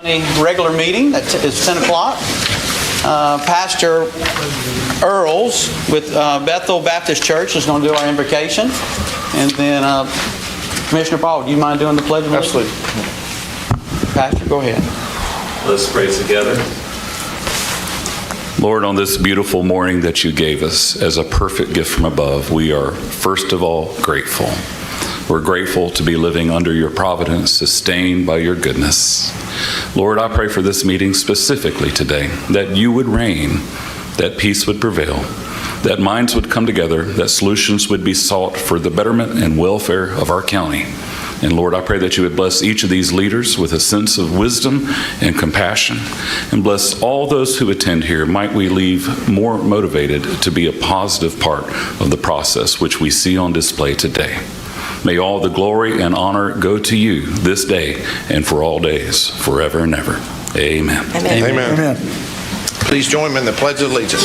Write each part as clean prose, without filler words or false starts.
Regular meeting that is 10 o'clock. Pastor Earls with Bethel Baptist Church is going to do our invocation. And then Commissioner Paul, do you mind doing the pledge of allegiance? Absolutely. Pastor, go ahead. Let's pray together. Lord, on this beautiful morning that you gave us as a perfect gift from above, we are first of all grateful. We're grateful to be living under your providence, sustained by your goodness. Lord, I pray for this meeting specifically today, that you would reign, that peace would prevail, that minds would come together, that solutions would be sought for the betterment and welfare of our county. And Lord, I pray that you would bless each of these leaders with a sense of wisdom and compassion, and bless all those who attend here. Might we leave more motivated to be a positive part of the process which we see on display today. May all the glory and honor go to you this day and for all days, forever and ever. Amen. Amen. Amen. Amen. Please join me in the Pledge of Allegiance.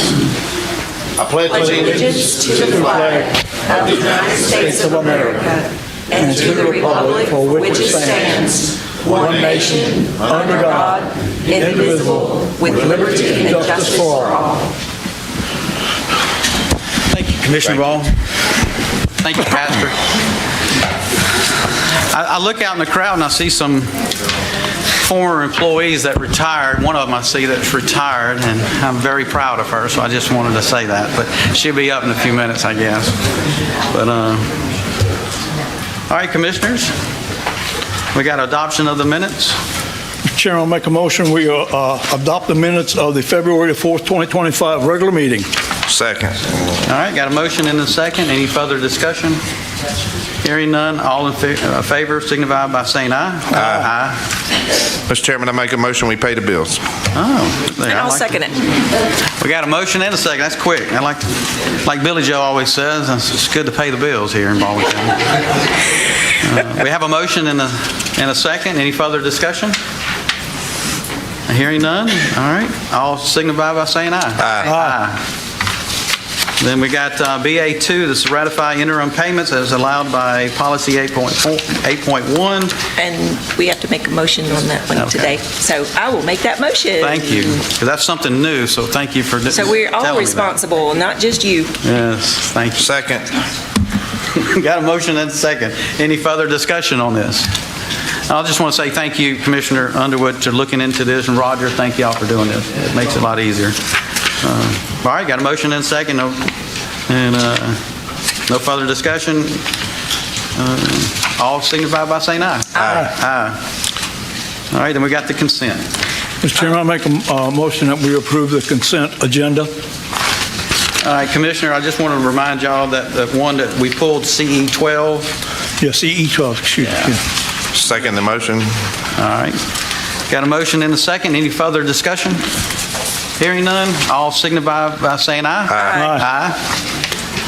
I pledge allegiance to the flag of the United States of America and to the republic for which it stands, one nation, under God, indivisible, with liberty and justice for all. Thank you, Commissioner Ball. Thank you, Pastor. I look out in the crowd and I see some former employees that retired. One of them I see that's retired, and I'm very proud of her, so I just wanted to say that. But she'll be up in a few minutes, I guess. But, all right, Commissioners, we got adoption of the minutes. Mr. Chairman, I'll make a motion. We adopt the minutes of the February 4th, 2025 regular meeting. Second. All right, got a motion and a second. Any further discussion? Hearing none, all in favor signify by saying aye. Aye. Mr. Chairman, I make a motion we pay the bills. Oh, there, And I'll second it. We got a motion and a second. That's quick. I like Billy Joe always says, it's good to pay the bills here in Baldwin County. We have a motion and a second. Any further discussion? Hearing none. All right. All signify by saying aye. Aye. Then we got BA2, this is ratify interim payments as allowed by policy 8.1. And we have to make a motion on that one today. So I will make that motion. Thank you. 'Cause that's something new, so thank you for So we're all telling me responsible, not just you. that. Yes, thank you. Second. Got a motion and a second. Any further discussion on this? I just want to say thank you, Commissioner Underwood, for looking into this, and Roger, thank y'all for doing this. It makes it a lot easier. All right, got a motion and a second, no further discussion. All signify by saying aye. Aye. Aye. All right, then we got the consent. Mr. Chairman, I'll make a motion that we approve the consent agenda. All right, Commissioner, I just want to remind y'all that the one that we pulled, CE 12. Yes, CE12, excuse me. Second the motion. All right, got a motion and a second. Any further discussion? Hearing none, all signify by saying aye. Aye. Aye.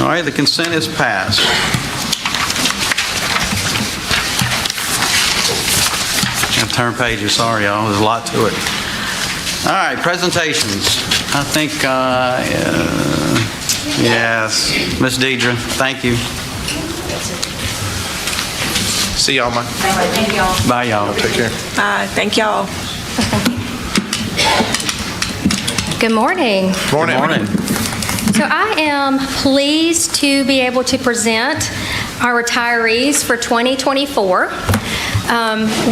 All right, the consent is passed. Gotta turn pages, sorry y'all, there's a lot to it. All right, presentations. I think, yes, Ms. Deidre, thank you. See y'all, Mike. Thank y'all. Bye y'all. Take care. Thank y'all. Good morning. Morning. Good morning. So I am pleased to be able to present our retirees for 2024.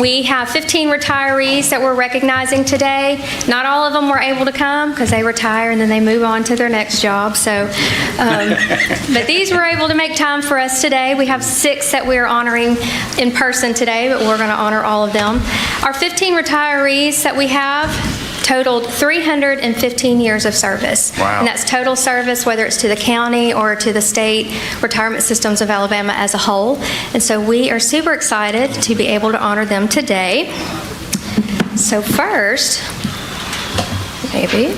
We have 15 retirees that we're recognizing today. Not all of them were able to come because they retire and then they move on to their next job. So, but these were able to make time for us today. We have 6 that we're honoring in person today, but we're going to honor all of them. Our 15 retirees that we have totaled 315 years of service. Wow. And that's total service, whether it's to the county or to the state retirement systems of Alabama as a whole. And so we are super excited to be able to honor them today. So first, maybe.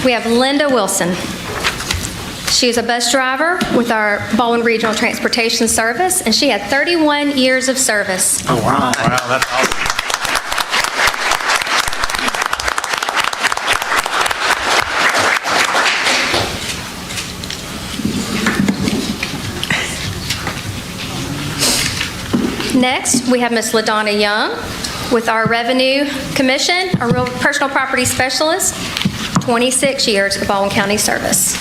We have Linda Wilson. She is a bus driver with our Baldwin Regional Transportation Service, and she had 31 years of service. Oh, wow. Wow, that's awesome. Next, we have Ms. LaDonna Young with our Revenue Commission, our real personal property specialist, 26 years of Baldwin County service.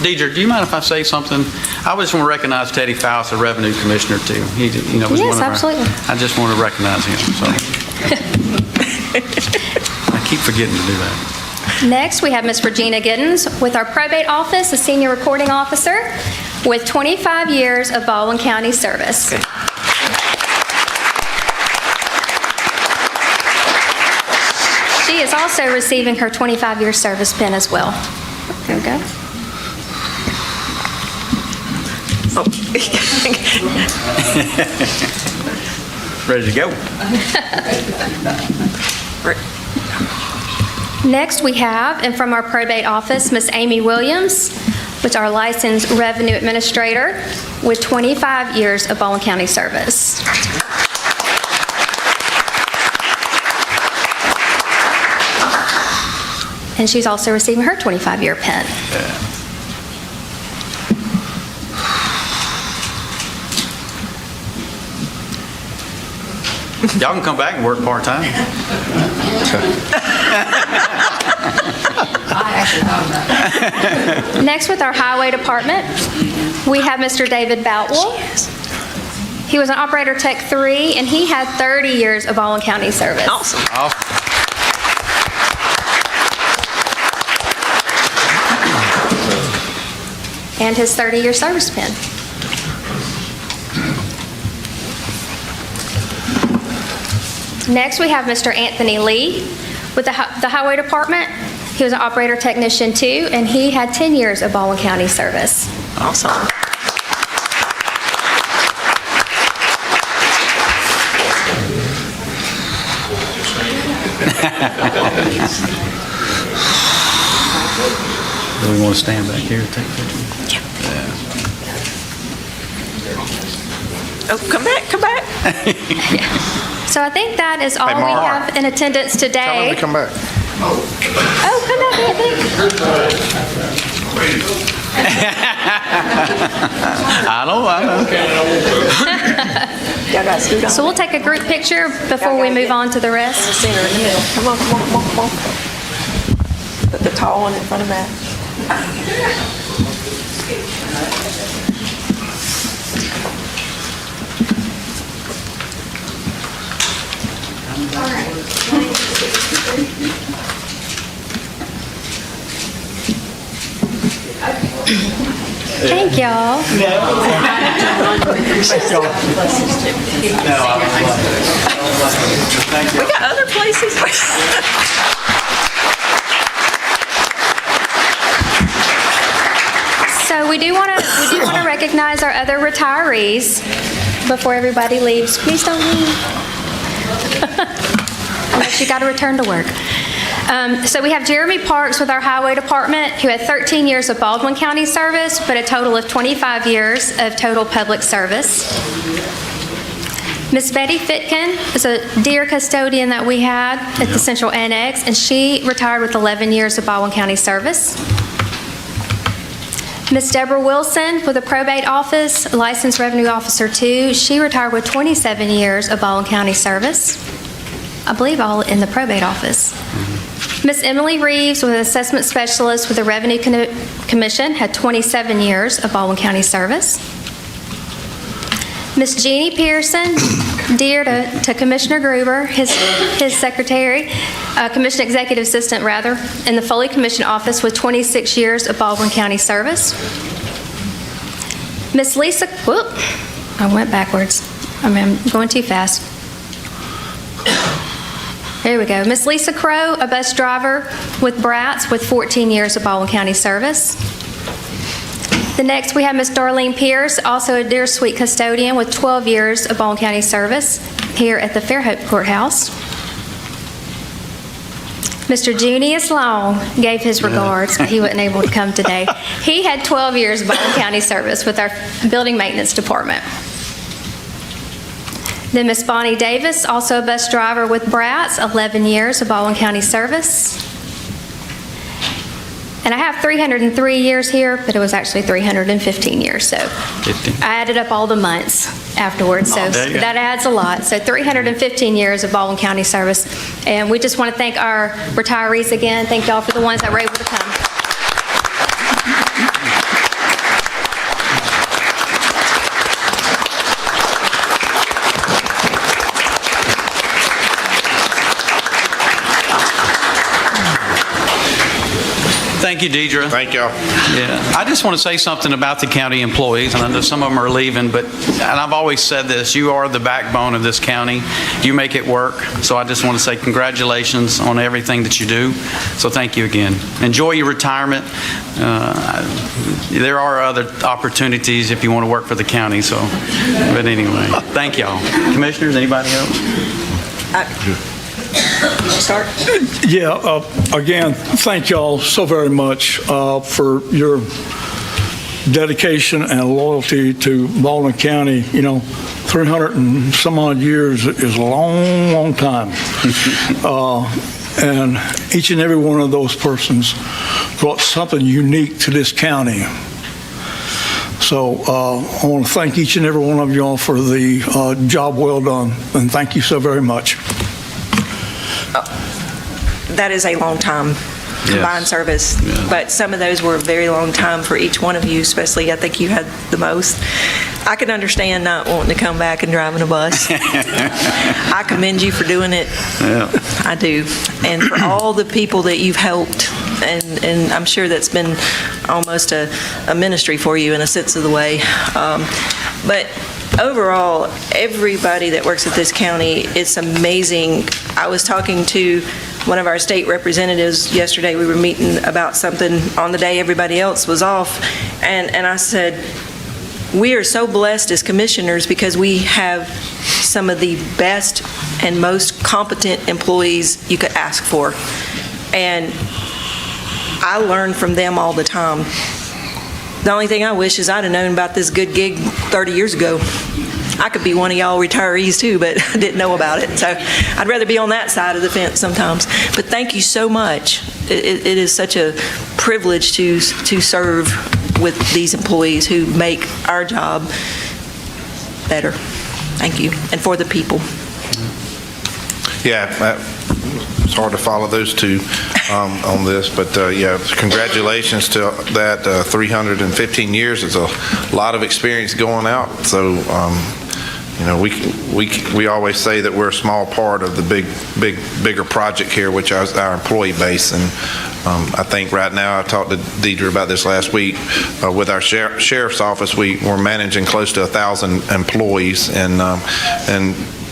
Deidre, do you mind if I say something? I just want to recognize Teddy Faust, the Revenue Commissioner, too. He, was Yes, one of our... absolutely. I just want to recognize him, so. I keep forgetting to do that. Next, we have Ms. Regina Giddens with our Probate Office, a Senior Recording Officer with 25 years of Baldwin County service. She is also receiving her 25-year service pin as well. There we go. Ready to go? Next, we have, and from our Probate Office, Ms. Amy Williams, which is our Licensed Revenue Administrator with 25 years of Baldwin County service. And she's also receiving her 25-year pin. Y'all can come back and work part-time. Next, with our Highway Department, we have Mr. David Baldwin. He was an Operator Tech 3, and he had 30 years of Baldwin County service. Awesome. And his 30-year service pin. Next, we have Mr. Anthony Lee with the Highway Department. He was an Operator Technician 2, and he had 10 years of Baldwin County service. Awesome. Do we want to stand back here and take pictures? Oh, come back, come back. So I think that is all Hey, we Mark. have in attendance Tell today. them to come back. Oh, come back, Anthony. I know. Y'all got to scoot on. So we'll take a group picture before we move on to the rest. Center in the middle. Come on, come on, come on, come on. Put the tall one in front of Matt. Thank y'all. We got other places. So we do want to recognize our other retirees before everybody leaves. Please don't leave. Unless you got to return to work. So we have Jeremy Parks with our Highway Department, who had 13 years of Baldwin County service, but a total of 25 years of total public service. Miss Betty Fitkin is a dear custodian that we had at the Central Annex, and she retired with 11 years of Baldwin County service. Miss Deborah Wilson with the Probate Office, Licensed Revenue Officer 2. She retired with 27 years of Baldwin County service. I believe all in the Probate Office. Miss Emily Reeves was an Assessment Specialist with the Revenue Commission, had 27 years of Baldwin County service. Miss Jeannie Pearson, dear to Commissioner Gruber, his secretary, Commission Executive Assistant rather, in the Foley Commission Office with 26 years of Baldwin County service. Miss Lisa, whoop, I went backwards. I'm going too fast. Here we go. Miss Lisa Crow, a bus driver with Bratz with 14 years of Baldwin County service. The next, we have Miss Darlene Pierce, also a dear sweet custodian with 12 years of Baldwin County service here at the Fairhope Courthouse. Mr. Junius Long gave his regards, but he wasn't able to come today. He had 12 years of Baldwin County service with our Building Maintenance Department. Then Miss Bonnie Davis, also a bus driver with Bratz, 11 years of Baldwin County service. And I have 303 years here, but it was actually 315 years, so 15. I added up all the months afterwards, so Oh, there you go. that adds a lot. So 315 years of Baldwin County service, and we just want to thank our retirees again. Thank y'all for the ones that were able to come. Thank you, Deidre. Thank y'all. Yeah, I just want to say something about the county employees, and I know some of them are leaving, and I've always said this, you are the backbone of this county. You make it work, so I just want to say congratulations on everything that you do, so thank you again. Enjoy your retirement. There are other opportunities if you want to work for the county, so, but anyway, thank y'all. Commissioners, anybody else? Start. Yeah, again, thank y'all so very much for your dedication and loyalty to Baldwin County. 300 and some odd years is a long, long time. And each and every one of those persons brought something unique to this county. So I want to thank each and every one of y'all for the job well done, and thank you so very much. That is a long time combined service, but some of those were a very long time for each one of you, especially I think you had the most. I can understand not wanting to come back and driving a bus. I commend you for doing it. Yeah. I do. And for all the people that you've helped, and I'm sure that's been almost a ministry for you in a sense of the way. But overall, everybody that works at this county, it's amazing. I was talking to one of our state representatives yesterday. We were meeting about something on the day everybody else was off, and I said, we are so blessed as commissioners because we have some of the best and most competent employees you could ask for. And I learn from them all the time. The only thing I wish is I'd have known about this good gig 30 years ago. I could be one of y'all retirees too, but I didn't know about it. So I'd rather be on that side of the fence sometimes. But thank you so much. It is such a privilege to serve with these employees who make our job better. Thank you. And for the people. Yeah, it's hard to follow those two on this, but yeah, congratulations to that 315 years. It's a lot of experience going out. So, we always say that we're a small part of the bigger project here, which is our employee base. And I think right now, I talked to Deidre about this last week, with our sheriff's office, we're managing close to 1,000 employees, and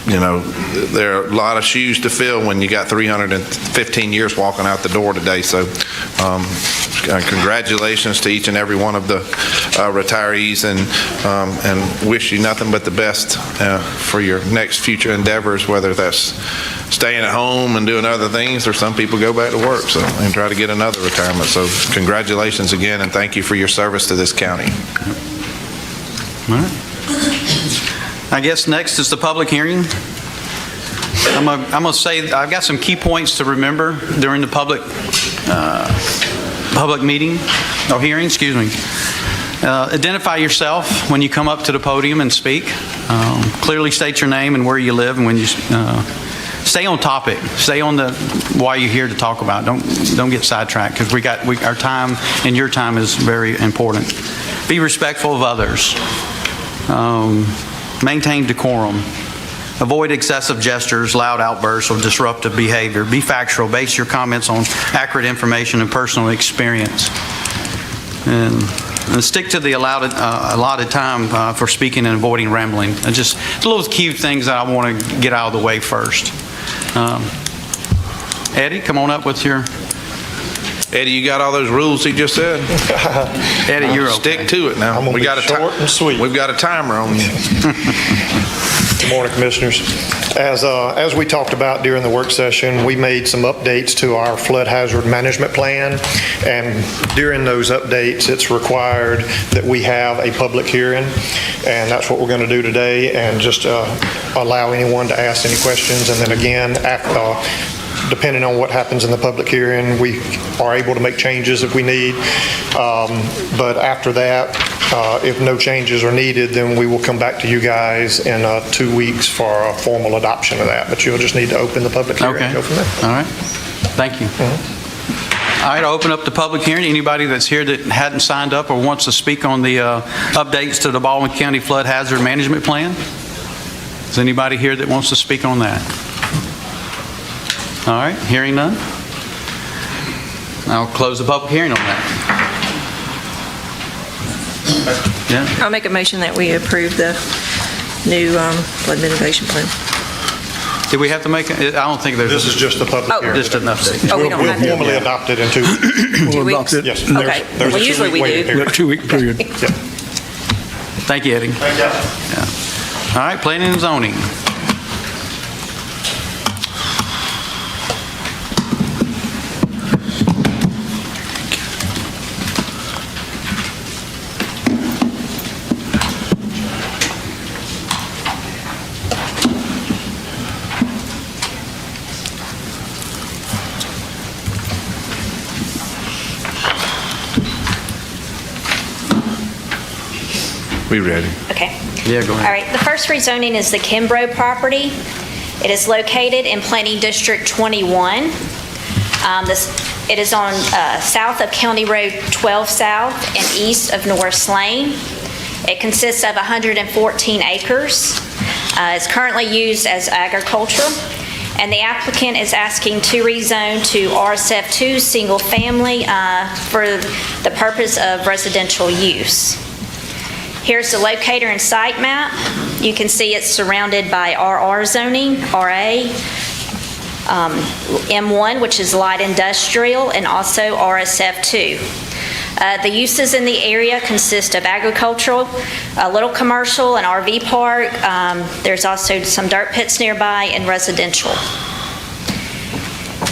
there are a lot of shoes to fill when you got 315 years walking out the door today. So congratulations to each and every one of the retirees, and wish you nothing but the best for your next future endeavors, whether that's staying at home and doing other things, or some people go back to work and try to get another retirement. So congratulations again, and thank you for your service to this county. All right. I guess next is the public hearing. I'm going to say I've got some key points to remember during the public meeting, or hearing, excuse me. Identify yourself when you come up to the podium and speak. Clearly state your name and where you live, and when you stay on topic. Stay on why you're here to talk about. Don't get sidetracked, because our time and your time is very important. Be respectful of others. Maintain decorum. Avoid excessive gestures, loud outbursts, or disruptive behavior. Be factual. Base your comments on accurate information and personal experience. And stick to the allotted time for speaking and avoiding rambling. And just little key things that I want to get out of the way first. Eddie, come on up with your... Eddie, you got all those rules he just said? Eddie, you're okay. Stick to it now. I'm gonna be short and sweet. We've got a timer on you. Good morning, Commissioners. As we talked about during the work session, we made some updates to our flood hazard management plan, and during those updates, it's required that we have a public hearing, and that's what we're going to do today, and just allow anyone to ask any questions, and then again, depending on what happens in the public hearing, we are able to make changes if we need. But after that, if no changes are needed, then we will come back to you guys in 2 weeks for a formal adoption of that. But you'll just need to open the public hearing Okay. and go from there. All right. Thank you. All right, I'll open up the public hearing. Anybody that's here that hadn't signed up or wants to speak on the updates to the Baldwin County Flood Hazard Management Plan? Is anybody here that wants to speak on that? All right, hearing none. I'll close the public hearing on that. Yeah, I'll make a motion that we approve the new flood mitigation plan. did we have to make, I don't think there's. This is just the public Oh. hearing. Just an update. Oh, we don't We'll have to. formally adopt it in 2 weeks. 2 We'll weeks? adopt it. Yes. There's- Okay. There's a Well, usually we 2-week waiting do. period. 2-week period. Yeah. Thank you, Eddie. Thank you. All right, planning and zoning. We ready? Okay. Yeah, go All ahead. right, the first rezoning is the Kimbrough property. It is located in Planning District 21. It is on south of County Road 12 South and east of Norris Lane. It consists of 114 acres. It's currently used as agriculture, and the applicant is asking to rezone to RSF2 Single Family for the purpose of residential use. Here's the locator and site map. You can see it's surrounded by RR zoning, RA, M1, which is light industrial, and also RSF2. The uses in the area consist of agricultural, a little commercial, an RV park. There's also some dirt pits nearby, and residential.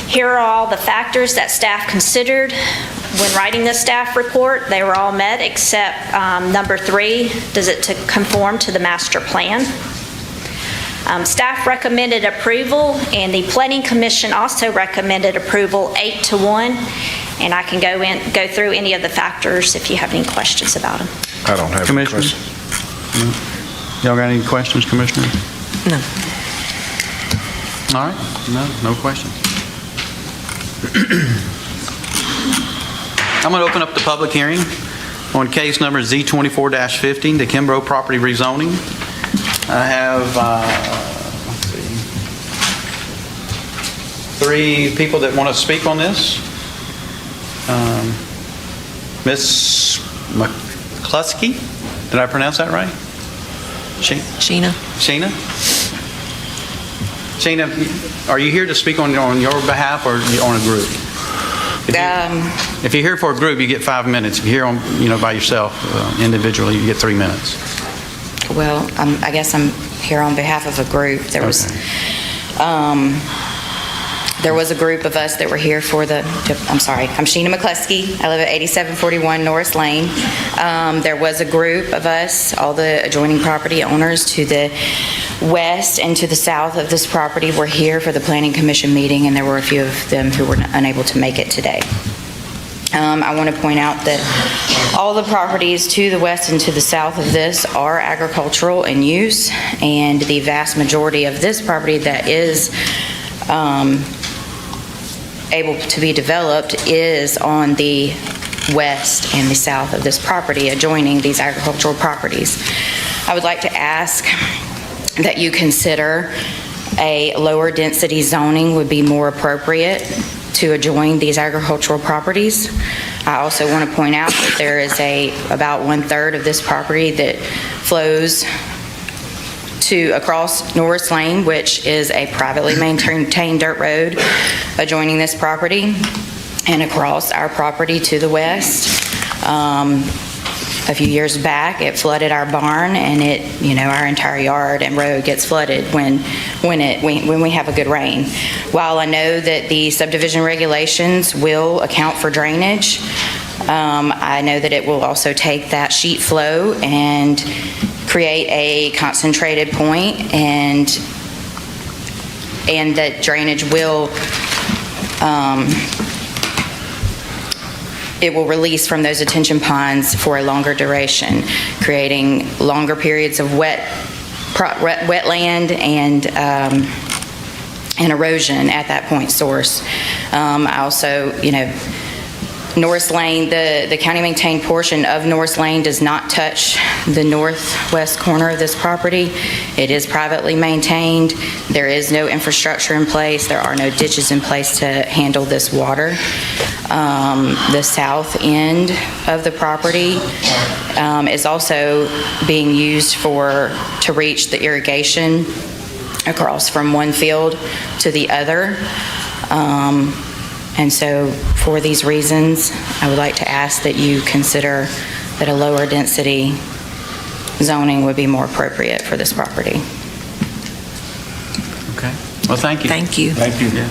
Here are all the factors that staff considered when writing the staff report. They were all met except number 3, does it to conform to the master plan? Staff recommended approval, and the Planning Commission also recommended approval 8-1, and I can go through any of the factors if you have any questions about them. I don't have any Commissioners? questions. Y'all got any questions, Commissioner? No. All right, no questions. I'm going to open up the public hearing on case number Z24-15, the Kimbrough property rezoning. I have, let's see, 3 people that want to speak on this. Ms. McCluskey, did I pronounce that right? Sheena? Sheena? Sheena, are you here to speak on your behalf or on a group? If you're here for a group, you get 5 minutes. If you're here on, by yourself, individually, you get 3 minutes. Well, I guess I'm here on behalf of a group. There was a group of us that were here for I'm Sheena McCluskey. I live at 8741 Norris Lane. There was a group of us, all the adjoining property owners to the west and to the south of this property were here for the Planning Commission meeting, and there were a few of them who were unable to make it today. I want to point out that all the properties to the west and to the south of this are agricultural in use, and the vast majority of this property that is able to be developed is on the west and the south of this property, adjoining these agricultural properties. I would like to ask that you consider a lower density zoning would be more appropriate to adjoin these agricultural properties. I also want to point out that there is about 1/3 of this property that flows across Norris Lane, which is a privately maintained dirt road adjoining this property, and across our property to the west. A few years back, it flooded our barn, and our entire yard and road gets flooded when we have a good rain. While I know that the subdivision regulations will account for drainage, I know that it will also take that sheet flow and create a concentrated point, and that drainage will it will release from those detention ponds for a longer duration, creating longer periods of wetland and erosion at that point source. Also, Norris Lane, the county-maintained portion of Norris Lane does not touch the northwest corner of this property. It is privately maintained. There is no infrastructure in place. There are no ditches in place to handle this water. The south end of the property is also being used to reach the irrigation across from one field to the other. And so for these reasons, I would like to ask that you consider that a lower density zoning would be more appropriate for this property. Okay. Well, thank you. Thank you. Thank you. Yeah.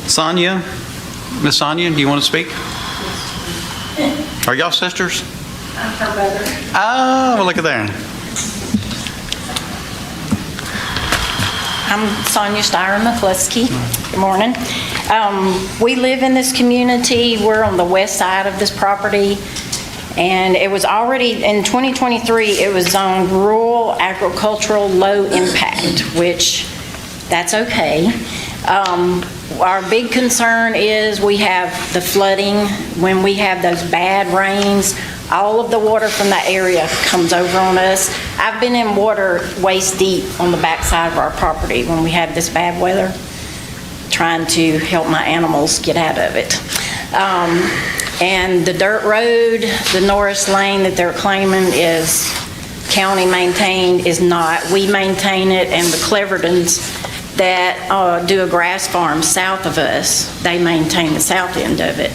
Sonia, Miss Sonia, do you want to speak? Are y'all sisters? I'm her brother. Oh, well, look at there. I'm Sonia Steyer-McCluskey. Good morning. We live in this community. We're on the west side of this property. And it was already, in 2023, it was zoned rural agricultural low impact, which that's okay. Our big concern is we have the flooding. When we have those bad rains, all of the water from that area comes over on us. I've been in water waist deep on the backside of our property when we have this bad weather, trying to help my animals get out of it. And the dirt road, the Norris Lane that they're claiming is county maintained is not. We maintain it, and the Cleverdons that do a grass farm south of us, they maintain the south end of it.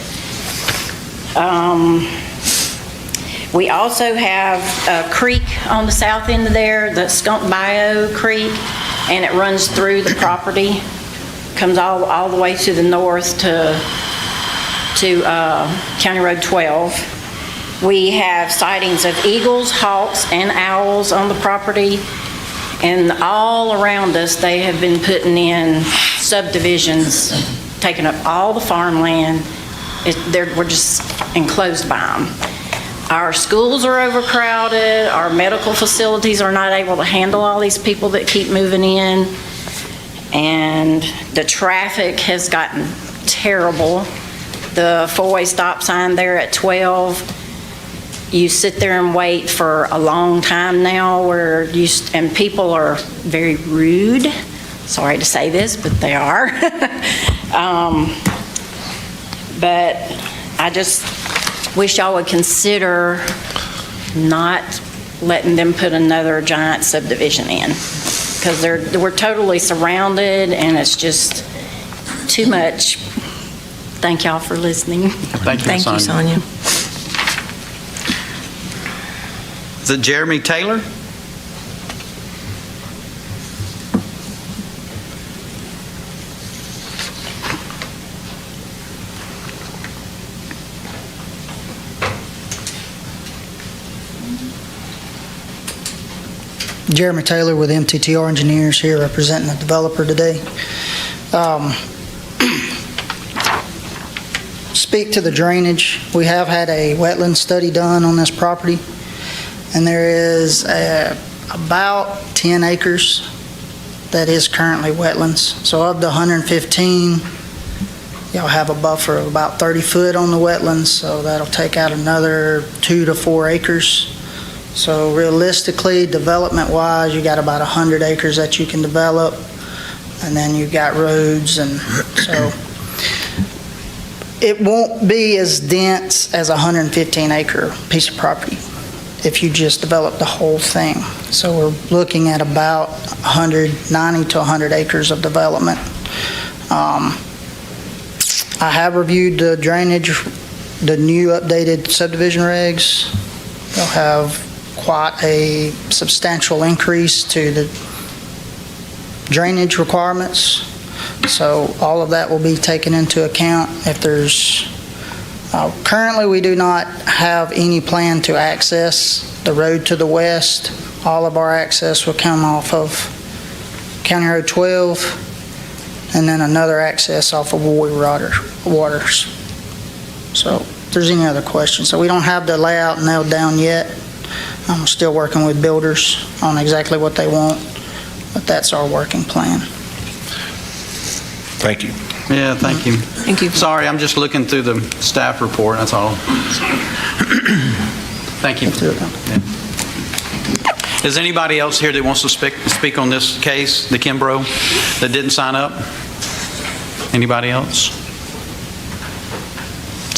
We also have a creek on the south end of there, the Skunk Bayou Creek, and it runs through the property, comes all the way to the north to County Road 12. We have sightings of eagles, hawks, and owls on the property, and all around us they have been putting in subdivisions, taking up all the farmland. We're just enclosed by them. Our schools are overcrowded. Our medical facilities are not able to handle all these people that keep moving in. And the traffic has gotten terrible. The four-way stop sign there at 12, you sit there and wait for a long time now and people are very rude. Sorry to say this, but they are. But I just wish y'all would consider not letting them put another giant subdivision in, because we're totally surrounded and it's just too much. Thank y'all for listening. Thank you, Thank you, Sonia. Sonia. Is it Jeremy Taylor? Jeremy Taylor with MTTR Engineers here representing the developer today. Speak to the drainage. We have had a wetland study done on this property, and there is about 10 acres that is currently wetlands. So of the 115, you'll have a buffer of about 30 foot on the wetlands, so that'll take out another 2 to 4 acres. So realistically, development-wise, you got about 100 acres that you can develop, and then you've got roads, and so it won't be as dense as a 115-acre piece of property if you just develop the whole thing. So we're looking at about 90 to 100 acres of development. I have reviewed the drainage, the new updated subdivision regs. They'll have quite a substantial increase to the drainage requirements. So all of that will be taken into account. If there's, currently we do not have any plan to access the road to the west, all of our access will come off of County Road 12, and then another access off of Waters. So if there's any other questions. So we don't have the layout nailed down yet. I'm still working with builders on exactly what they want, but that's our working plan. Thank you. Yeah, thank you. Thank you. Sorry, I'm just looking through the staff report, that's all. Thank you. Yeah. Is anybody else here that wants to speak on this case, the Kimbrough, that didn't sign up? Anybody else?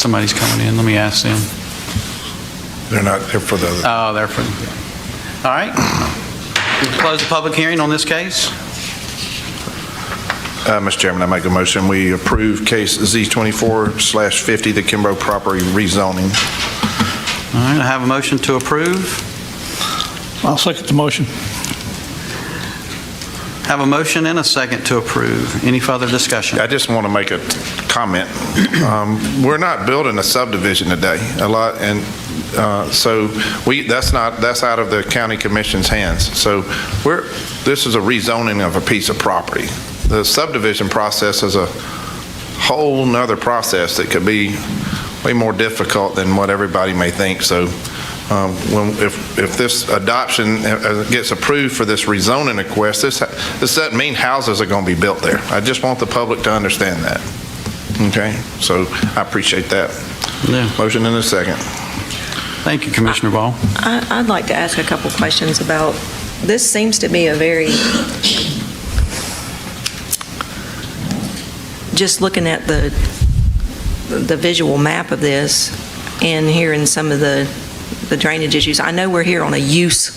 Somebody's coming in, let me ask them. They're not there for the other. Oh, they're for, all right. We'll close the public hearing on this case. Mr. Chairman, I make a motion, we approve case Z24/50, the Kimbrough property rezoning. All right, I have a motion to approve. I'll second the motion. Have a motion and a second to approve. Any further discussion? I just want to make a comment. We're not building a subdivision today, and so that's out of the county commission's hands. So this is a rezoning of a piece of property. The subdivision process is a whole nother process that could be way more difficult than what everybody may think. So if this adoption gets approved for this rezoning request, this doesn't mean houses are going to be built there. I just want the public to understand that. Okay, so I appreciate that. Yeah. Motion in a second. Thank you, Commissioner Ball. I'd like to ask a couple questions about, this seems to be a very, just looking at the visual map of this and hearing some of the drainage issues. I know we're here on a use,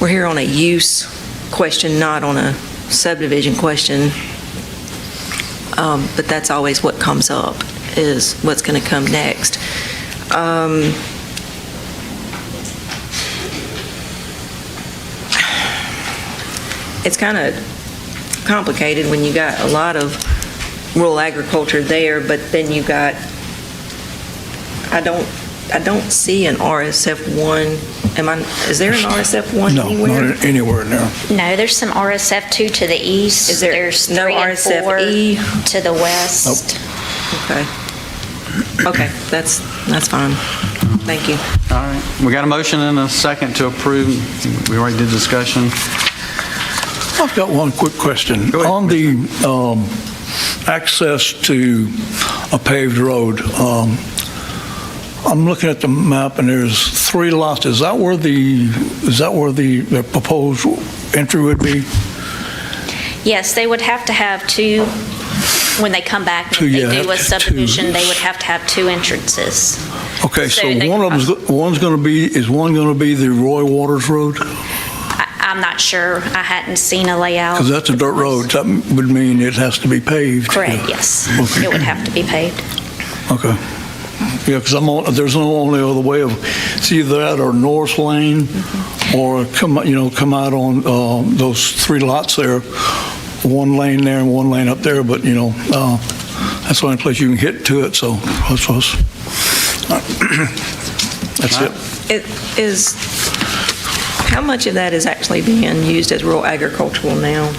we're here on a use question, not on a subdivision question. But that's always what comes up, is what's going to come next. It's kind of complicated when you got a lot of rural agriculture there, but then you got, I don't see an RSF1. Is there an RSF1 anywhere? No, not anywhere now. No, there's some RSF2 to the east. Is there There's no 3 and 4 RSFE? to the west. Okay, that's fine. Thank you. All right, we got a motion and a second to approve. We already did discussion. I've got one quick question. Go ahead, On the access to a paved road, I'm looking at the map and there's 3 lots. Is that where the proposed entry would be? Yes, they would have to have 2, when they come back, and if they do a subdivision, they would have to have 2 entrances. Okay, so they- one's going to be, is one going to be the Roy Waters Road? I'm not sure. I hadn't seen a layout. Because that's a dirt road. That would mean it has to be paved. Correct, yes. Okay. It would have to be paved. Okay. Yeah, because there's no only other way of, it's either that or North Lane, or come out on those 3 lots there, 1 lane there and 1 lane up there, but that's the only place you can get to it, so that's it. It is, how much of that is actually being used as rural agricultural now?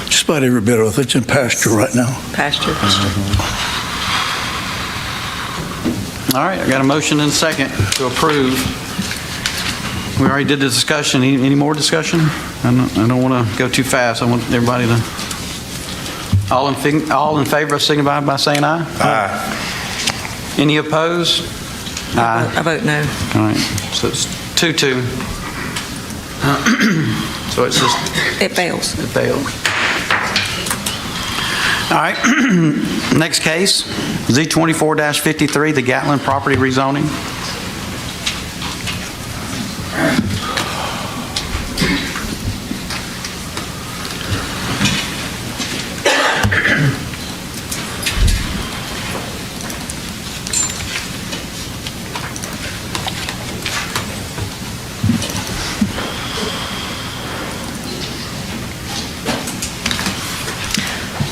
Just about every bit of it. It's in pasture right now. Pasture? All right, I got a motion and a second to approve. We already did the discussion. Any more discussion? I don't want to go too fast. I want everybody to, all in favor, signify by saying aye. Aye. Any opposed? Aye. I vote no. All right, so it's 2-2. So it's just, It fails. it failed. All right, next case, Z24-53, the Gatlin property rezoning.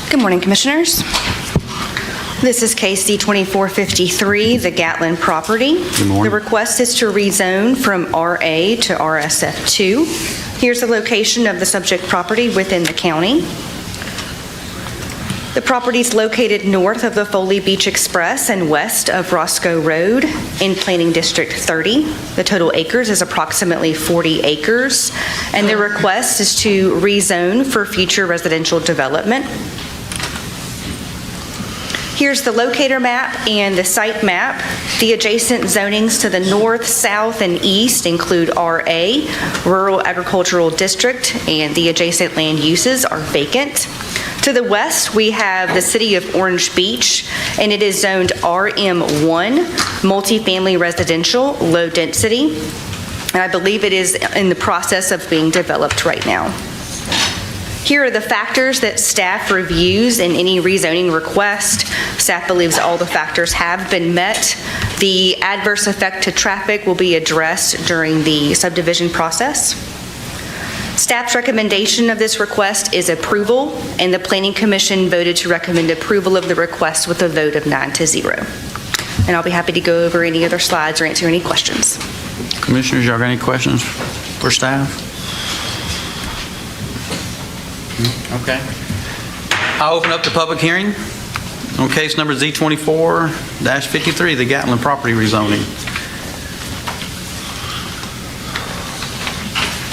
Good morning, Commissioners. This is case C-2453, the Gatlin property. Good morning. The request is to rezone from RA to RSF2. Here's the location of the subject property within the county. The property is located north of the Foley Beach Express and west of Roscoe Road in Planning District 30. The total acres is approximately 40 acres, and the request is to rezone for future residential development. Here's the locator map and the site map. The adjacent zonings to the north, south, and east include RA, Rural Agricultural District, and the adjacent land uses are vacant. To the west, we have the city of Orange Beach, and it is zoned RM1, multifamily residential, low density, and I believe it is in the process of being developed right now. Here are the factors that staff reviews in any rezoning request. Staff believes all the factors have been met. The adverse effect to traffic will be addressed during the subdivision process. Staff's recommendation of this request is approval, and the Planning Commission voted to recommend approval of the request with a vote of 9-0. And I'll be happy to go over any other slides or answer any questions. Commissioners, y'all got any questions for staff? Okay. I'll open up the public hearing on case number Z24-53, the Gatlin property rezoning.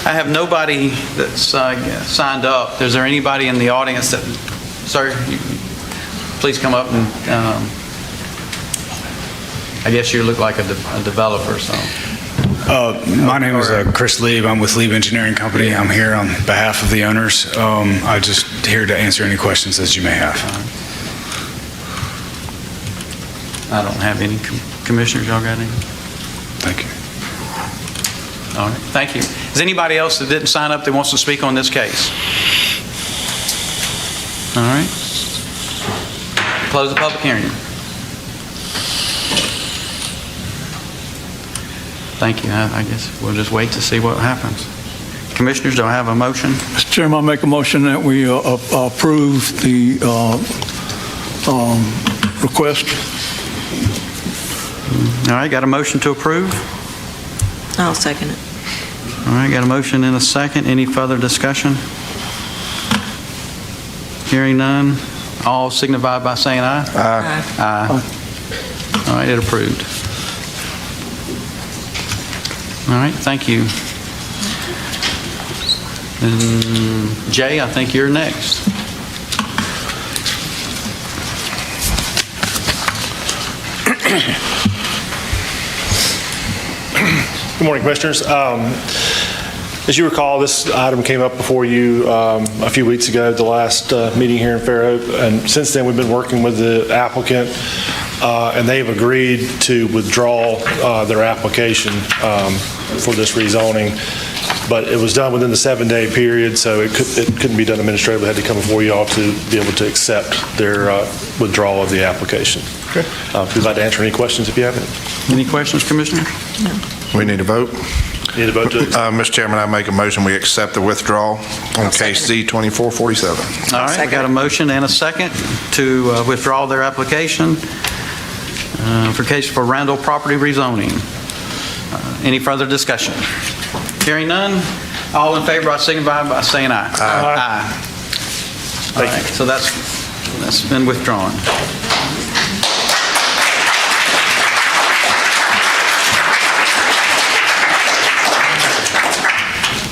I have nobody that's signed up. Is there anybody in the audience that, sir, please come up and, I guess you look like a developer, so. My name is Chris Lieb. I'm with Lieb Engineering Company. I'm here on behalf of the owners. I'm just here to answer any questions that you may have. I don't have any commissioners. Y'all got any? Thank you. All right, thank you. Is anybody else that didn't sign up that wants to speak on this case? All right. Close the public hearing. Thank you. I guess we'll just wait to see what happens. Commissioners, do I have a motion? Mr. Chairman, I make a motion that we approve the request. All right, got a motion to approve? I'll second it. All right, got a motion and a second. Any further discussion? Hearing none. All signify by saying aye. Aye. Aye. All right, it approved. All right, thank you. And Jay, I think you're next. Good morning, Commissioners. As you recall, this item came up before you a few weeks ago, the last meeting here in Fair Oak, and since then we've been working with the applicant, and they've agreed to withdraw their application for this rezoning, but it was done within the 7-day period, so it couldn't be done administratively. It had to come before you all to be able to accept their withdrawal of the application. Okay. If you'd like to answer any questions, if you have any. Any questions, Commissioner? No. We need a vote. Need a vote to accept? Mr. Chairman, I make a motion, we accept the withdrawal on case Z2447. All right, we got a motion and a second to withdraw their application for Randall property rezoning. Any further discussion? Hearing none, all in favor, I signify by saying aye. Aye. All right, so that's been withdrawn.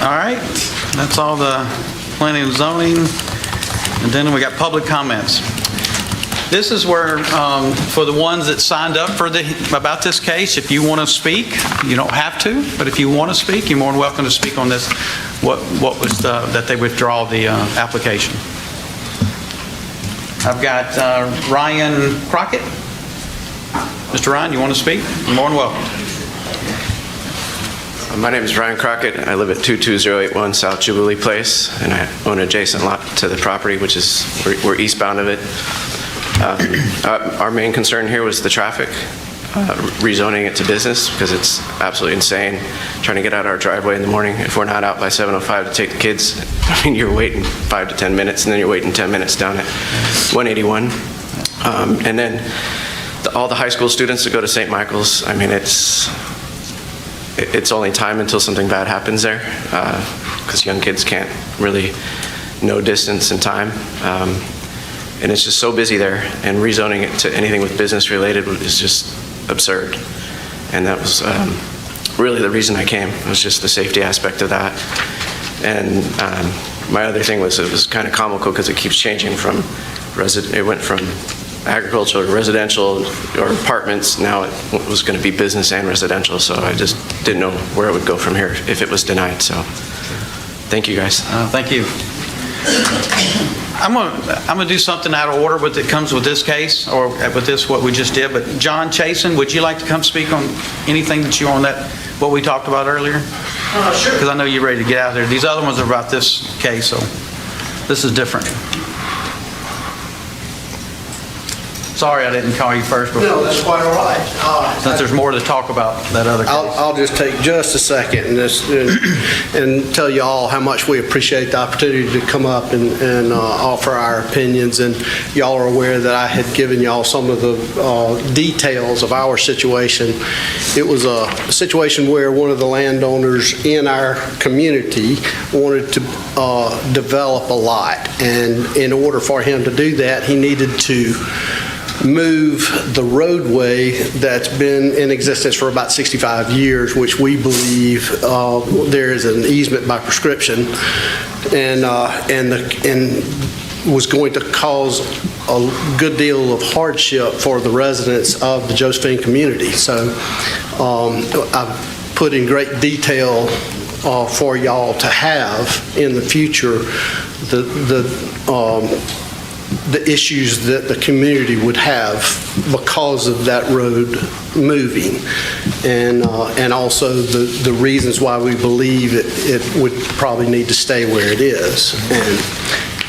All right, that's all the planning and zoning. And then we got public comments. This is where, for the ones that signed up about this case, if you want to speak, you don't have to, but if you want to speak, you're more than welcome to speak on this, what was that they withdraw the application. I've got Ryan Crockett. Mr. Ryan, you want to speak? You're more than welcome. My name is Ryan Crockett. I live at 22081 South Jubilee Place, and I own an adjacent lot to the property, which is, we're eastbound of it. Our main concern here was the traffic, rezoning it to business, because it's absolutely insane trying to get out our driveway in the morning. If we're not out by 7:05 to take the kids, I mean, you're waiting 5 to 10 minutes, and then you're waiting 10 minutes down at 181. And then all the high school students that go to St. Michael's, I mean, it's only time until something bad happens there, because young kids can't really know distance and time. And it's just so busy there, and rezoning it to anything with business related is just absurd. And that was really the reason I came. It was just the safety aspect of that. And my other thing was, it was kind of comical because it keeps changing from it went from agricultural to residential or apartments. Now it was going to be business and residential, so I just didn't know where it would go from here if it was denied. So thank you, guys. Thank you. I'm gonna do something out of order with that comes with this case, or with this what we just did. But John Chasen, would you like to come speak on anything that you on that what we talked about earlier? Sure. Because I know you're ready to get out of there. These other ones are about this case, so this is different. Sorry I didn't call you first before. No, that's quite all right. Since there's more to talk about that other case. I'll just take just a second and tell you all how much we appreciate the opportunity to come up and offer our opinions. And y'all are aware that I had given y'all some of the details of our situation. It was a situation where one of the landowners in our community wanted to develop a lot. And in order for him to do that, he needed to move the roadway that's been in existence for about 65 years, which we believe there is an easement by prescription, and was going to cause a good deal of hardship for the residents of the Josephine community. So I've put in great detail for y'all to have in the future the issues that the community would have because of that road moving, and also the reasons why we believe it would probably need to stay where it is.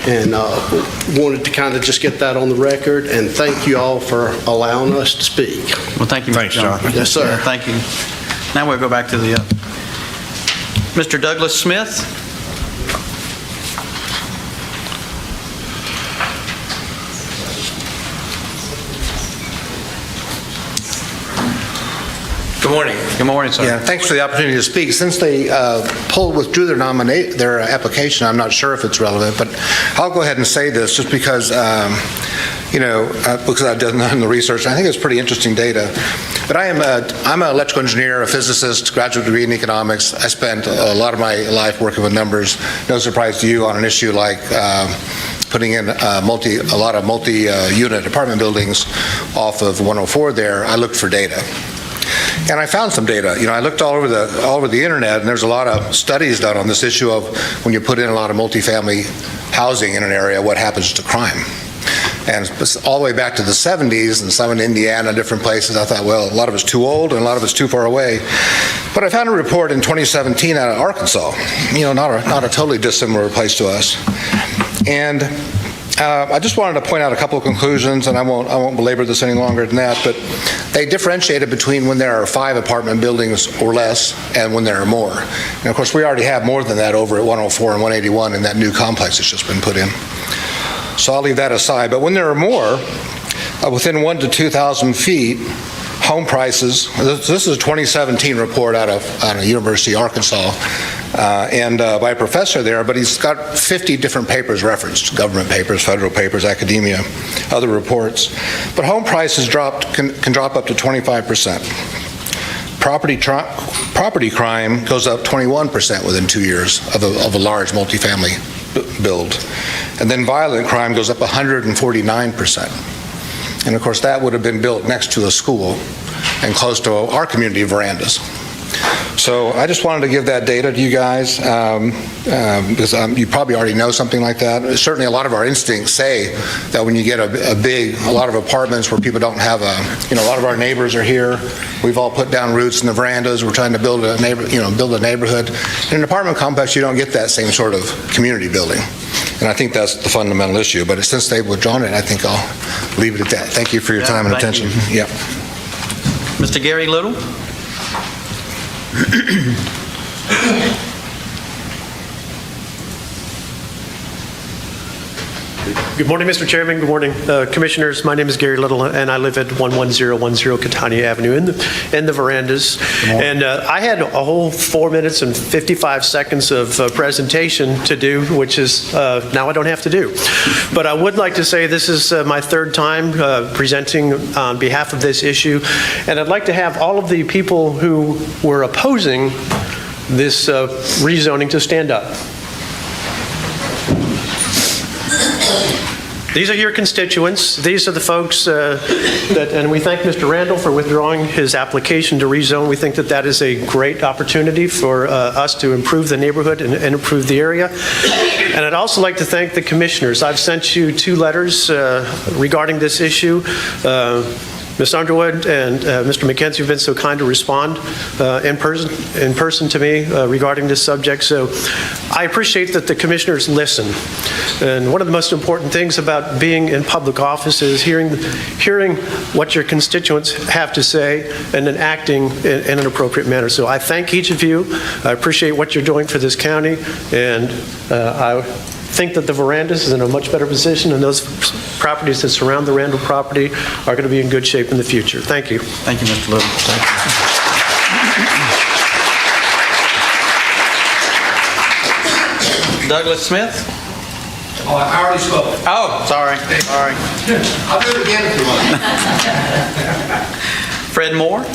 And wanted to kind of just get that on the record, and thank you all for allowing us to speak. Well, thank you, Thanks, John. Yes, sir. Thank you. Now we'll go back to the Mr. Douglas Smith. Good morning. Good morning, sir. Yeah, thanks for the opportunity to speak. Since they withdrew their application, I'm not sure if it's relevant, but I'll go ahead and say this just because, because I've done the research. I think it's pretty interesting data. But I'm an electrical engineer, a physicist, graduate degree in economics. I spent a lot of my life working with numbers. No surprise to you on an issue like putting in a lot of multi-unit apartment buildings off of 104 there. I looked for data. And I found some data. I looked all over the internet, and there's a lot of studies done on this issue of when you put in a lot of multifamily housing in an area, what happens to crime. And all the way back to the 70s, and some in Indiana, different places, I thought, well, a lot of it's too old and a lot of it's too far away. But I found a report in 2017 out of Arkansas, not a totally dissimilar place to us. And I just wanted to point out a couple of conclusions, and I won't belabor this any longer than that, but they differentiated between when there are 5 apartment buildings or less and when there are more. And of course, we already have more than that over at 104 and 181 in that new complex that's just been put in. So I'll leave that aside. But when there are more, within 1,000 to 2,000 feet, home prices, this is a 2017 report out of University of Arkansas, and by a professor there, but he's got 50 different papers referenced, government papers, federal papers, academia, other reports. But home prices can drop up to 25%. Property crime goes up 21% within 2 years of a large multifamily build. And then violent crime goes up 149%. And of course, that would have been built next to a school and close to our community verandas. So I just wanted to give that data to you guys because you probably already know something like that. Certainly a lot of our instincts say that when you get a lot of apartments where people don't have a lot of our neighbors are here. We've all put down roots in the verandas. We're trying to build a neighborhood. In an apartment complex, you don't get that same sort of community building. And I think that's the fundamental issue. But since they've withdrawn it, I think I'll leave it at that. Thank you for your time and attention. Yeah. Mr. Gary Little? Good morning, Mr. Chairman. Good morning, Commissioners. My name is Gary Little, and I live at 11010 Catania Avenue in the Verandas. And I had a whole 4 minutes and 55 seconds of presentation to do, which is now I don't have to do. But I would like to say this is my third time presenting on behalf of this issue, and I'd like to have all of the people who were opposing this rezoning to stand up. These are your constituents. These are the folks and we thank Mr. Randall for withdrawing his application to rezone. We think that that is a great opportunity for us to improve the neighborhood and improve the area. And I'd also like to thank the commissioners. I've sent you 2 letters regarding this issue. Ms. Underwood and Mr. McKenzie have been so kind to respond in person to me regarding this subject. So I appreciate that the commissioners listen. And one of the most important things about being in public office is hearing what your constituents have to say and then acting in an appropriate manner. So I thank each of you. I appreciate what you're doing for this county, and I think that the Verandas is in a much better position, and those properties that surround the Randall property are going to be in good shape in the future. Thank you. Thank you, Mr. Little. Thank you. Douglas Smith? Oh, I already spoke. Oh, sorry. Sorry. I'll do it again if you want. Fred Moore?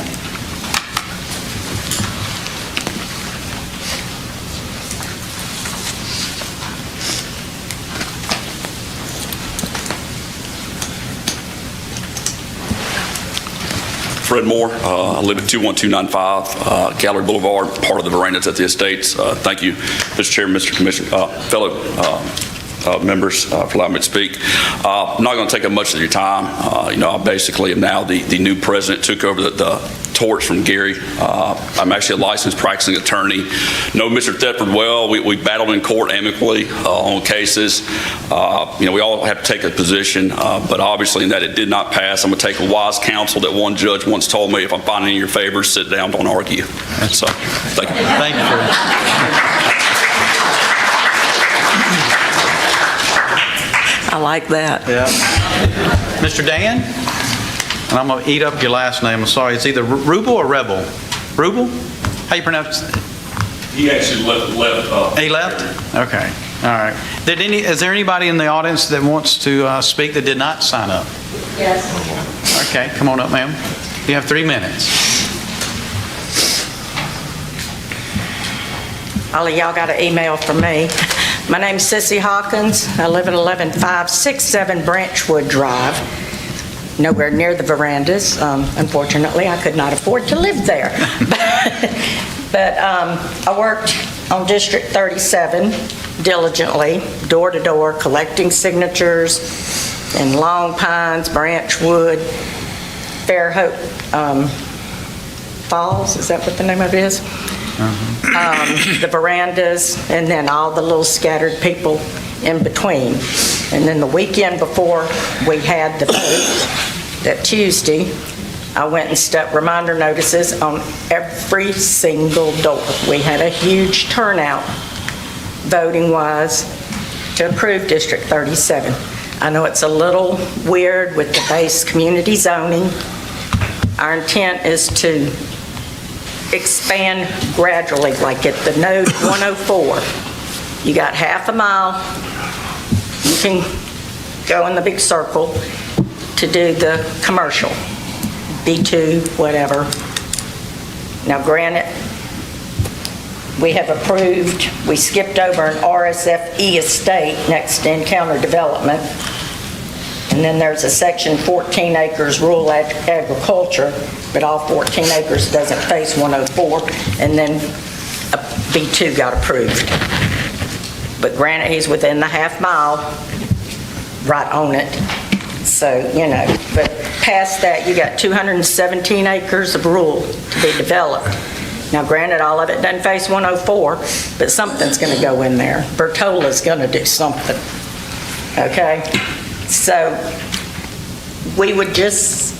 Fred Moore. I live at 21295 Gallery Boulevard, part of the Verandas at the Estates. Thank you, Mr. Chairman, Mr. Commissioner, fellow members for allowing me to speak. I'm not going to take up much of your time. I basically am now the new president, took over the torch from Gary. I'm actually a licensed practicing attorney. Know Mr. Thetford well. We battled in court amicably on cases. We all have to take a position, but obviously in that it did not pass. I'm going to take a wise counsel that one judge once told me, if I'm finding in your favor, sit down, don't argue. So, thank you. Thank you, Fred. I like that. Yeah. Mr. Dan? And I'm going to eat up your last name. I'm sorry. It's either Rubel or Rebel. Rubel? How you pronounce it? He actually left. He left? Okay. All right. Is there anybody in the audience that wants to speak that did not sign up? Yes. Okay. Come on up, ma'am. You have 3 minutes. All of y'all got an email from me. My name's Sissy Hawkins. I live at 11567 Branchwood Drive, nowhere near the Verandas. Unfortunately, I could not afford to live there. But I worked on District 37 diligently, door to door, collecting signatures in Long Pines, Branchwood, Fairhope Falls, is that what the name of it is? The Verandas, and then all the little scattered people in between. And then the weekend before we had the vote, that Tuesday, I went and stuck reminder notices on every single door. We had a huge turnout, voting-wise, to approve District 37. I know it's a little weird with the base community zoning. Our intent is to expand gradually, like at the node 104. You got half a mile, you can go in the big circle to do the commercial, B2, whatever. Now granted, we have approved, we skipped over an RSFE estate next to Encounter Development, and then there's a section 14 acres rural agriculture, but all 14 acres doesn't face 104, and then a B2 got approved. But granted, he's within the half mile, right on it. So, but past that, you got 217 acres of rural to be developed. Now granted, all of it doesn't face 104, but something's going to go in there. Bertola's going to do something, okay? So we would just,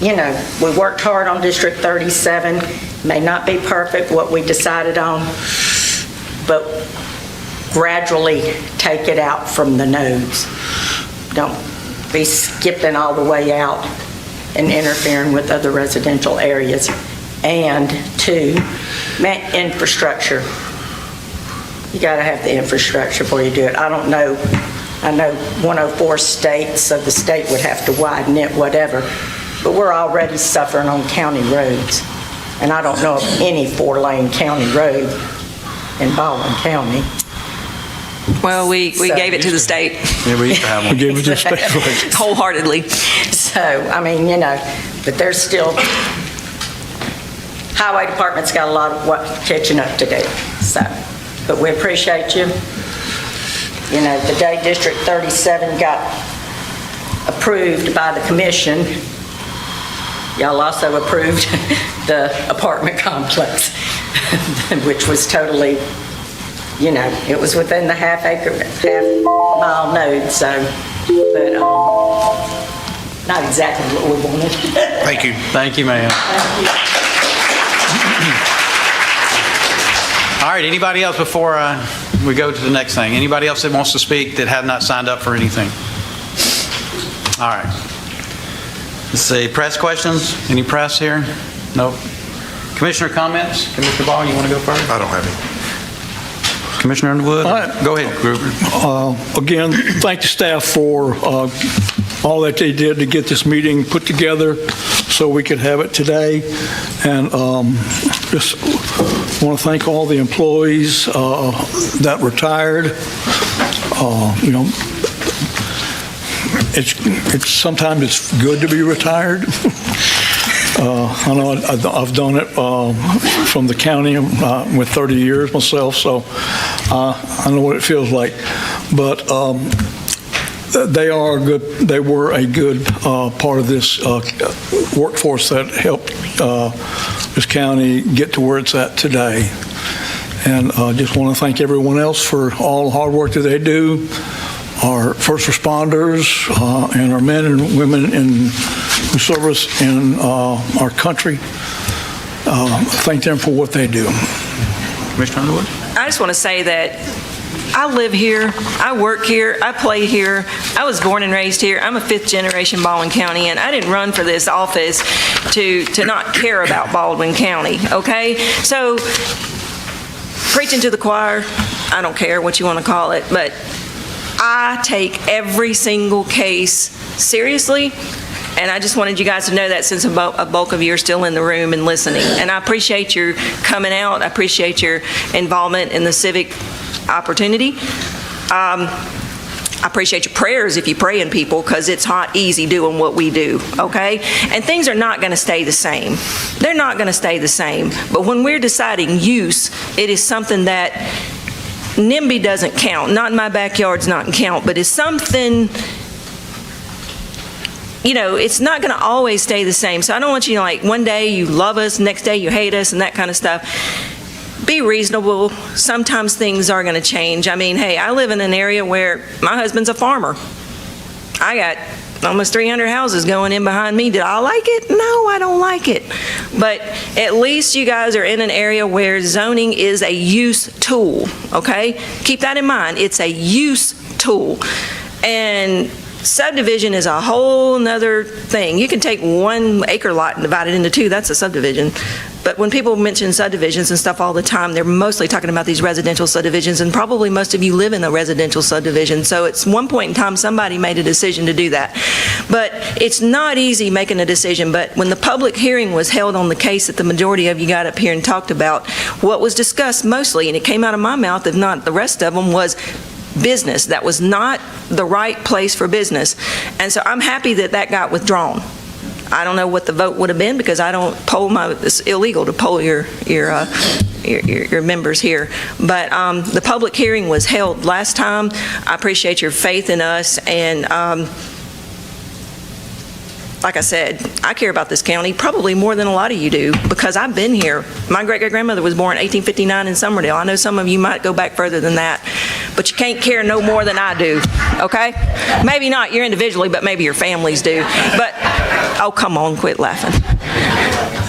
we worked hard on District 37. May not be perfect what we decided on, but gradually take it out from the nodes. don't be skipping all the way out and interfering with other residential areas. And two, infrastructure. You got to have the infrastructure before you do it. I don't know. I know 104 states, so the state would have to widen it, whatever. But we're already suffering on county roads. And I don't know of any 4-lane county road in Baldwin County. Well, we gave it to the state. Yeah, we used to have one. We gave it to the state. Wholeheartedly. So, I mean, but there's still, Highway Department's got a lot of what catching up to do. So, but we appreciate you. The day District 37 got approved by the commission, y'all also approved the apartment complex, which was totally, it was within the half-mile node, so, but not exactly what we wanted. Thank you. Thank you, ma'am. All right, anybody else before we go to the next thing? Anybody else that wants to speak that have not signed up for anything? All right. Let's see, press questions? Any press here? Nope. Commissioner comments? Commissioner Ball, you want to go first? I don't have any. Commissioner Underwood? All right. Go ahead, Gruber. Again, thank the staff for all that they did to get this meeting put together so we could have it today. And just want to thank all the employees that retired. Sometimes it's good to be retired. I know I've done it from the county with 30 years myself, so I know what it feels like. But they were a good part of this workforce that helped this county get to where it's at today. And I just want to thank everyone else for all the hard work that they do. Our first responders and our men and women who serve us in our country. Thank them for what they do. Commissioner Underwood? I just want to say that I live here, I work here, I play here, I was born and raised here. I'm a 5th generation Baldwin County, and I didn't run for this office to not care about Baldwin County, okay? So, preaching to the choir, I don't care what you want to call it, but I take every single case seriously, and I just wanted you guys to know that since a bulk of you are still in the room and listening. And I appreciate your coming out. I appreciate your involvement in the civic opportunity. I appreciate your prayers if you pray in people, because it's not easy doing what we do, okay? And things are not going to stay the same. They're not going to stay the same. But when we're deciding use, it is something that NIMBY doesn't count. Not in my backyard's not count, but it's something, it's not going to always stay the same. So I don't want you to one day you love us, next day you hate us, and that kind of stuff. Be reasonable. Sometimes things are going to change. I mean, hey, I live in an area where my husband's a farmer. I got almost 300 houses going in behind me. Did I like it? No, I don't like it. But at least you guys are in an area where zoning is a use tool, okay? Keep that in mind. It's a use tool. And subdivision is a whole nother thing. You can take 1 acre lot and divide it into 2. That's a subdivision. But when people mention subdivisions and stuff all the time, they're mostly talking about these residential subdivisions, and probably most of you live in a residential subdivision. So it's one point in time somebody made a decision to do that. But it's not easy making a decision. But when the public hearing was held on the case that the majority of you got up here and talked about, what was discussed mostly, and it came out of my mouth, if not the rest of them, was business. That was not the right place for business. And so I'm happy that that got withdrawn. I don't know what the vote would have been, because I don't poll it's illegal to poll your members here. But the public hearing was held last time. I appreciate your faith in us, and like I said, I care about this county probably more than a lot of you do, because I've been here. My great-great-grandmother was born in 1859 in Somerdale. I know some of you might go back further than that, but you can't care no more than I do, okay? Maybe not you individually, but maybe your families do. But, oh, come on, quit laughing.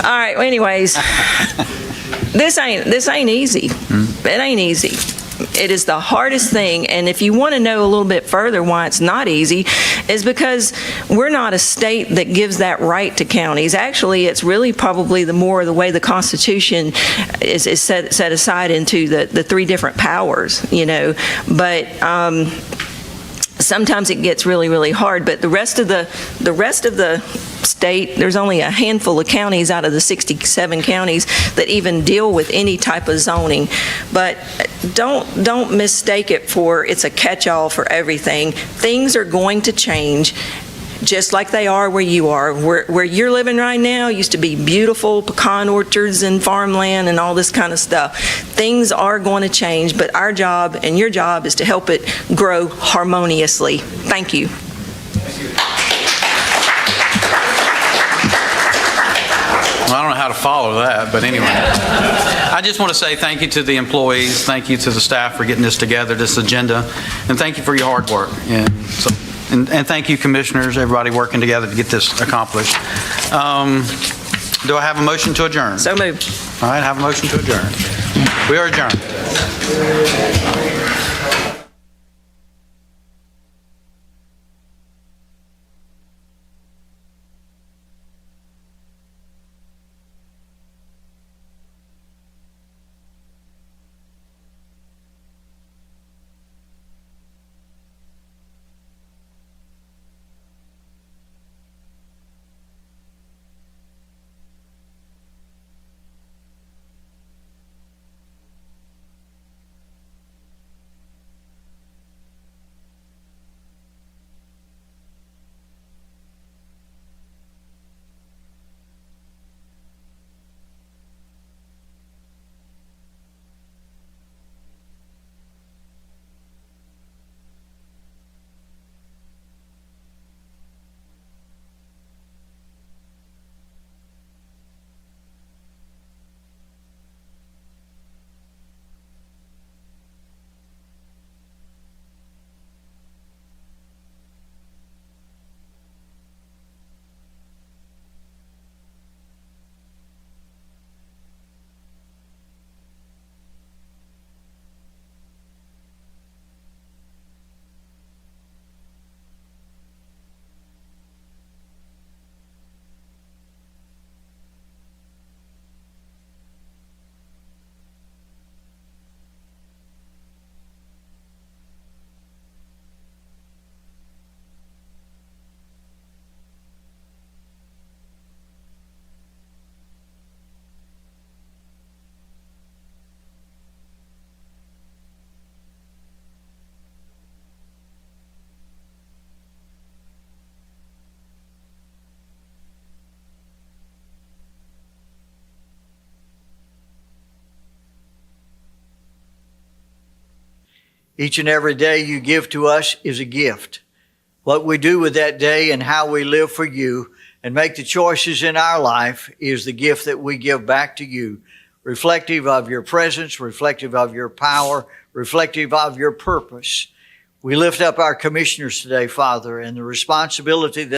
All right, well, anyways, this ain't easy. It ain't easy. It is the hardest thing, and if you want to know a little bit further why it's not easy, is because we're not a state that gives that right to counties. Actually, it's really probably the way the Constitution is set aside into the three different powers, But sometimes it gets really, really hard. But the rest of the state, there's only a handful of counties out of the 67 counties that even deal with any type of zoning. But don't mistake it for it's a catch-all for everything. Things are going to change, just like they are where you are. Where you're living right now used to be beautiful pecan orchards and farmland and all this kind of stuff. Things are going to change, but our job and your job is to help it grow harmoniously. Thank you. Well, I don't know how to follow that, but anyway. I just want to say thank you to the employees, thank you to the staff for getting this together, this agenda, and thank you for your hard work. And thank you, commissioners, everybody working together to get this accomplished. Do I have a motion to adjourn? So moved. All right, I have a motion to adjourn. We are adjourned. Each and every day you give to us is a gift. What we do with that day and how we live for you and make the choices in our life is the gift that we give back to you, reflective of your presence, reflective of your power, reflective of your purpose. We lift up our commissioners today, Father, and the responsibility that